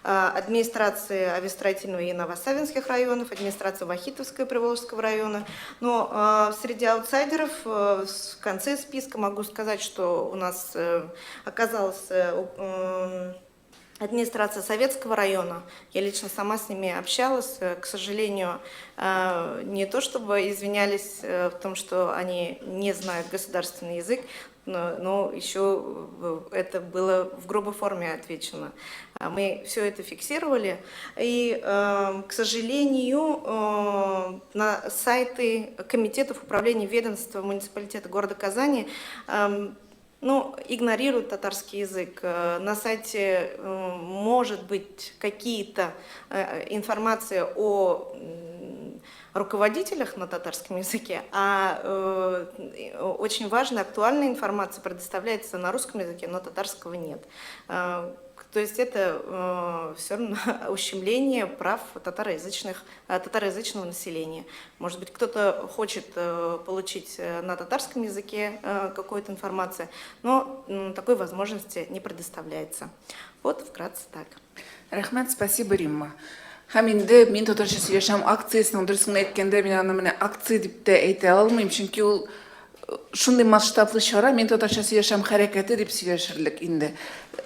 администрация Авестроительного и Новосавинских районов, администрация Вахитовского и Приволжского района. Но среди аутсайдеров в конце списка могу сказать, что у нас оказалась администрация Советского района. Я лично сама с ними общалась. К сожалению, не то чтобы извинялись в том, что они не знают государственный язык, но еще это было в грубой форме отвечено. Мы все это фиксировали. И, к сожалению, на сайты комитетов управления ведомства муниципалитета города Казани игнорируют татарский язык. На сайте может быть какие-то информация о руководителях на татарском языке, а очень важная, актуальная информация предоставляется на русском языке, но татарского нет. То есть это все равно ущемление прав татароязычного населения. Может быть, кто-то хочет получить на татарском языке какую-то информацию, но такой возможности не предоставляется. Вот вкратце так. Рахмет, спасибо, Римма. Һәм инде мин татарча сөйләшәм акциясенең дөресен әйткәндә, мин аны менә акция дип тә әйтә алмыйм, чөнки ул шундый масштаблы чара, мен татарча сөйләшәм хәрәкәте дип сөйләшерлек инде.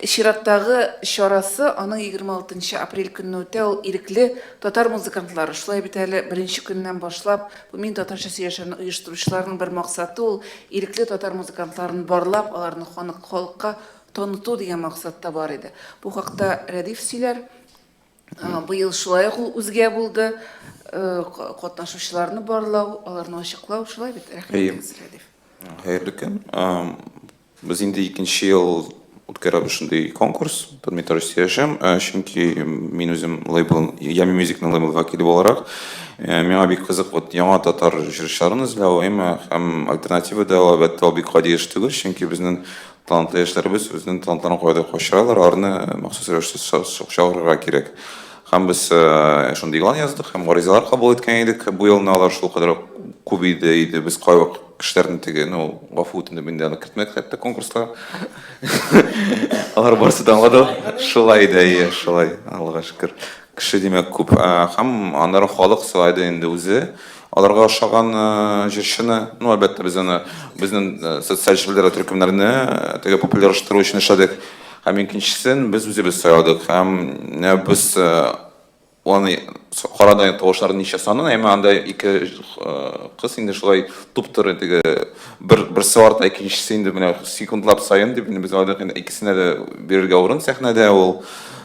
Чираттагы чарасы аның 26 апрель көнне үтә, ул ирекле татар музыкантлары. Шулай бит әле беренче көннән башлап, бу мин татарча сөйләшәмне оештыручыларның бер максаты ул ирекле татар музыкантларын барлап, аларны халыкка таныту дигән максатта бар иде. Бу хакта Рәдиф сөйләр. Быел шулай ук ул үзгә булды. Катнашучыларны барлау, аларны ачыклау, шулай бит. Рәхмәт сезгә, Рәдиф. Хәерле көн. Без инде икенче ел үткәрәбез шундый конкурс, мен туры сөйләшәм, чөнки мин үзем лейбл, Ями Musicның лейбл вәкиле буларак, миңа бик кызык вот яңа татар җырчыларын эзләү, һәм альтернатива да әлбәттә бик гади эш түгел, чөнки безнең талантлы яшьләребез үзенең талантларын кайда качыралар, аларны махсус рәвештә чыгарырга кирәк. Һәм без шундый игълан яздык, һәм гаризалар кабул иткән идек. Бу елны алар шул кадәр күп иде, без кайвак кешеләрне теге, гафу үтенде инде аны кертмәк хәтта конкурска. Алар барсы да аңлады. Шулай да, шулай, Аллага шөкер. Кеше димәк күп. Һәм аннары халык сылайды инде үзе. Аларга ошаган җырчыны, әлбәттә безнең социаль челләр төркемнәрне теге популярлаштыру өчен эшләдек. Һәм икенчесен без үзебез сайладык. Һәм без аны карадан тавышларын ничә санын, анда ике кыз инде шулай туп-туры теге бер саварта, икенчесе инде менә секундлап сайын дип без алдык, инде икесенә дә бирергә урын сәхнәдә. Ул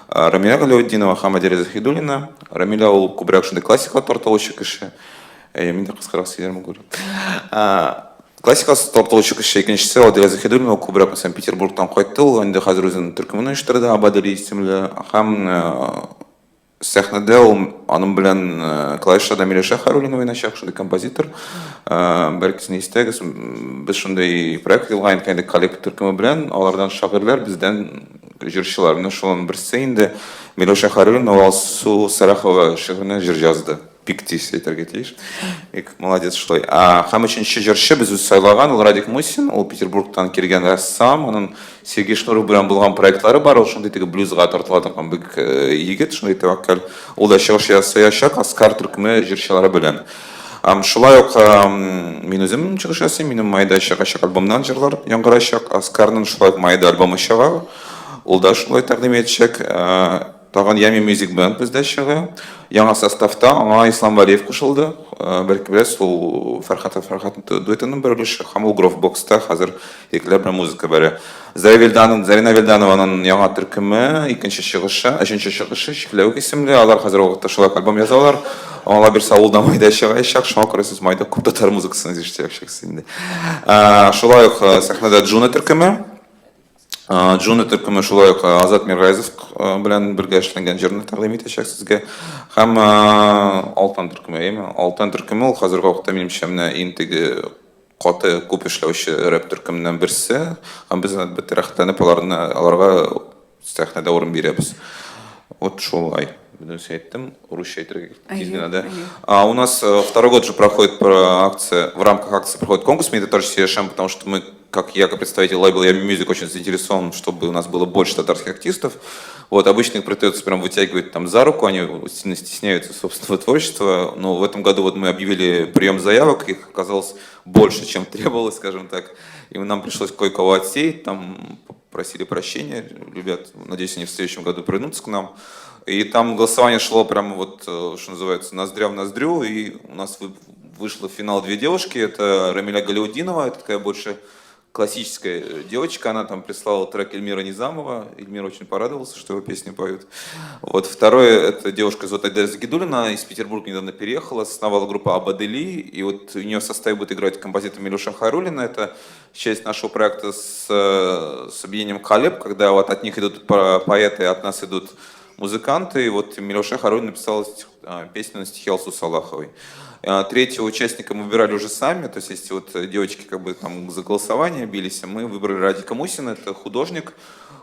Рамиля Галиутдинова һәм Мадия Захидуллина. Рамиля ул күбрәк шундый классика тартылучы кеше. Мин дә кыскарак сөйләрмен гүр. Классика тартылучы кеше, икенчесе Мадия Захидуллина, ул күбрәк Санкт-Петербургтан кайтты. Ул инде хәзер үзенең төркемен оештырды, Абадали исемле. Һәм сәхнәдә ул аның белән клавишада Миләүшә Харуллина уйначак, шундый композитор. Бәлки сез истәгез, без шундый проект кылган икән коллектив төркеме белән, алардан шагыйрьләр, бездән җырчылар. Менә шуларның берсе инде Миләүшә Харуллина Алсу Сарахова шигыренә җыр язды. Пиктис әйтергә тиеш. Молодец шулай. Һәм өченче җырчы без үз сайлаган, ул Радик Мусин, ул Петербургтан килгән рәссам, аның Сергей Шнуров белән булган проектлары бар, ул шундый теге блюзга тартыла торган бик егет, шундый тәвәккәл. Ул да чыгыш ясаячак Аскар төркеме җырчылары белән. Шулай ук мин үзем чыгыш ясыйм, минем майда чыгачак альбомнан җырлар яңгырачак, Аскарның шулай майда альбомы чыга. Ул да шулай тәкъдим итәчәк. Тагын Ями Music Band бездә чыга. Яңа составта аңа Ислам Валиев кушылды. Бәлки беләсез, ул Фәрхат дуэтының бер өлеше, һәм ул Грофбокста хәзер икләр белән музыка бәрә. Зарина Вилданованың яңа төркеме, икенче чыгышы, өченче чыгышы Чикләү исемле. Алар хәзер вакытта шулай альбом язалар. Аңа берсе авылда майда чыгачак, шуңа күрәсез майда күп татар музыкасын ишетәчәксез инде. Шулай ук сәхнәдә Джуна төркеме. Джуна төркеме шулай ук Азат Миргайзов белән бергә эшләнгән җырны тәкъдим итәчәк сезгә. Һәм Алтан төркеме, Алтан төркеме ул хәзерге вакытта минемчә менә интеге каты күп эшләүче рэп төркеменнән берсе. Һәм без бит рәхәтләнеп аларга сәхнәдә урын бирәбез. Вот шулай. Бедүс әйттем, урысча әйтергә тиздән дә. У нас второй год же проходит акция, в рамках акции проходит конкурс «Мин татарча сөйләшәм», потому что мы, как я, как представитель лейбла Ями Music, очень заинтересован, чтобы у нас было больше татарских артистов. Вот, обычно их придется прям вытягивать там за руку, они сильно стесняются собственного творчества. Но в этом году вот мы объявили прием заявок, их оказалось больше, чем требовалось, скажем так. И нам пришлось кое-кого отсеять, там просили прощения. Ребят, надеюсь, они в следующем году придутся к нам. И там голосование шло прямо вот, что называется, ноздря в ноздрю. И у нас вышло в финал две девушки. Это Рамиля Галиутдинова, это такая больше классическая девочка. Она там прислала трек Эльмира Низамова. Эльмир очень порадовался, что его песни поют. Вот второе, это девушка зовут Мадия Захидуллина, из Петербурга недавно переехала, основала группу Абадали. И вот у нее в составе будет играть композитор Милюша Харуллина. Это часть нашего проекта с объединением Калеб, когда вот от них идут поэты, от нас идут музыканты. И вот Милюша Харуллина написала песню на стихи Алсу Салаховой. Третьего участника мы выбирали уже сами, то есть если вот девочки как бы там за голосование бились, мы выбрали Радика Мусина, это художник.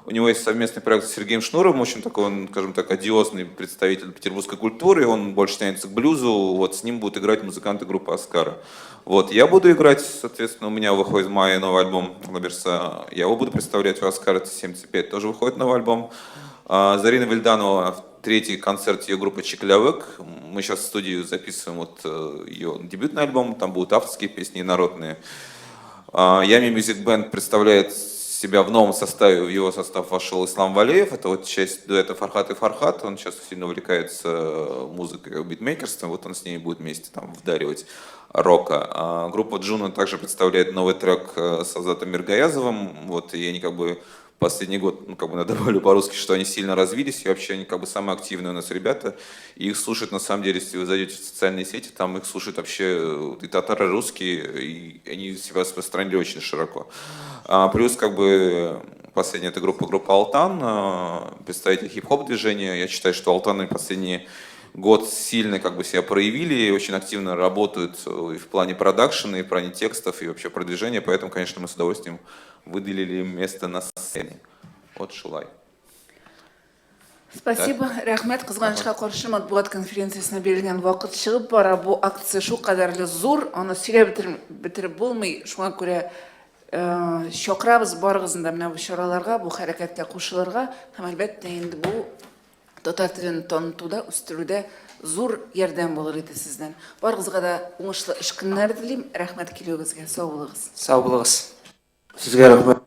У него есть совместный проект с Сергеем Шнуровым, очень такой, он, скажем так, одиозный представитель петербургской культуры, он больше тянется к блюзу, вот с ним будут играть музыканты группы Аскара. Вот, я буду играть, соответственно, у меня выходит в мае новый альбом Лаберса, я его буду представлять, у Аскара 75 тоже выходит новый альбом. Зарина Вильданова, третий концерт ее группы Чиклявык. Мы сейчас в студии записываем вот ее дебютный альбом, там будут авторские песни и народные. Ями Music Band представляет себя в новом составе, в его состав вошел Ислам Валеев, это вот часть дуэта Фархат и Фархат, он сейчас сильно увлекается музыкой, битмейкерством, вот он с ними будет вместе там вдаривать рока. Группа Джуна также представляет новый трек с Азатом Миргаязовым, вот, и они как бы последний год, ну, как бы добавлю по-русски, что они сильно развились, и вообще они как бы самые активные у нас ребята, и их слушают, на самом деле, если вы зайдете в социальные сети, там их слушают вообще и татары, и русские, и они себя распространили очень широко. Плюс, как бы, последняя эта группа Алтан, представитель хип-хоп движения, я считаю, что Алтаны последние год сильно как бы себя проявили, очень активно работают и в плане продакшена, и в плане текстов, и вообще продвижения, поэтому, конечно, мы с удовольствием выделили им место на сцене. Вот Шулай. Спасибо. Рахмет. Кызганычка каршы матбугат конференциясына берилген вакыт чыгып бара. Бу акция шу кадәрле зур, аны сөйләп бетереп булмый. Шуңа күрә чакырабыз барыгызны да менә бу чараларга, бу хәрәкәткә кушылырга һәм әлбәттә инде бу татар телен танытуда, үстерүдә зур ярдәм булыр иде сездән. Барыгызга да уңышлы эш көннәре телим. Рәхмәт килүегезгә. Сау булыгыз. Сау булыгыз. Сезгә рәхмәт.